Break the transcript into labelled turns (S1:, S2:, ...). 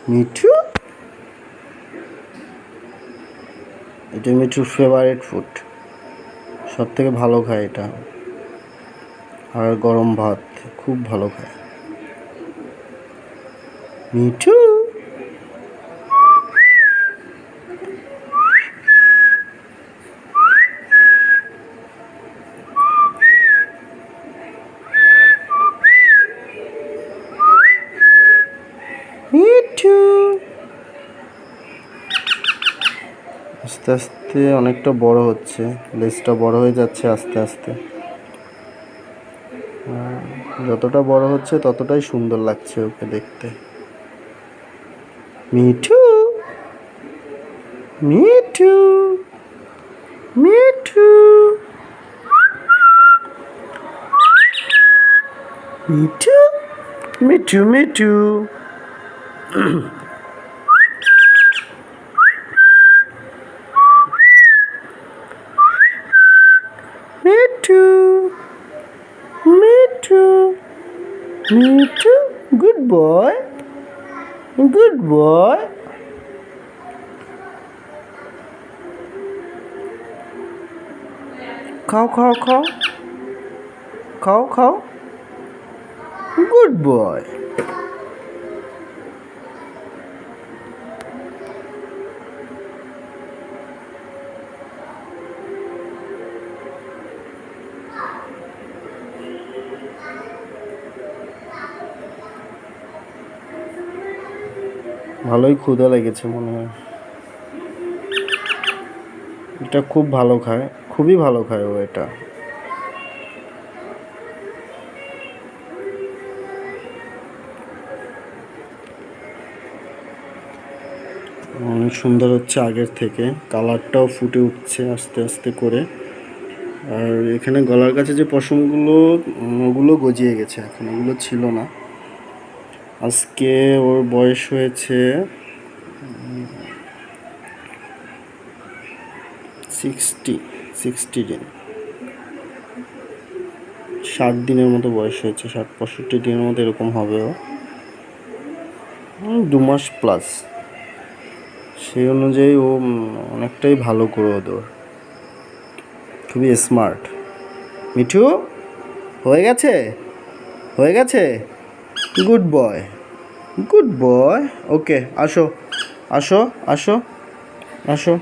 S1: মিঠু, এটা মিঠুর favourite food, সব থেকে ভালো খায় এটা, আর গরম ভাত খুব ভালো খায়। মিঠু, মিঠু। আস্তে আস্তে অনেকটা বড় হচ্ছে, লেজটা বড় হয়ে যাচ্ছে আস্তে আস্তে। যতটা বড় হচ্ছে ততটাই সুন্দর লাগছে ওকে দেখতে। Mithu, Mithu, Mithu, Mithu, Mithu, Mithu. Mithu, Mithu, Mithu, good boy, good boy. খাও খাও খাও, খাও খাও, গুড বয়। ভালোই ক্ষুধা লেগেছে মনে হয়। এটা খুব ভালো খায়, খুবই ভালো খায় ও এটা। অনেক সুন্দর হচ্ছে আগের থেকে, কালারটাও ফুটে উঠছে আস্তে আস্তে করে। আর এখানে গলার কাছে যে পশমগুলো, ওগুলো গজিয়ে গেছে, এখন ওগুলো ছিল না। আজকে ওর বয়স হয়েছে 60 দিন, 60 দিনের মতো বয়স হয়েছে, 60-65 দিনের মতো এরকম হবে ও। 2 মাস প্লাস, সেই অনুযায়ী ও অনেকটাই ভালো করে ওদের, খুবই স্মার্ট। মিঠু, হয়ে গেছে, হয়ে গেছে, গুড বয়, গুড বয়। ওকে, আসো আসো আসো আসো।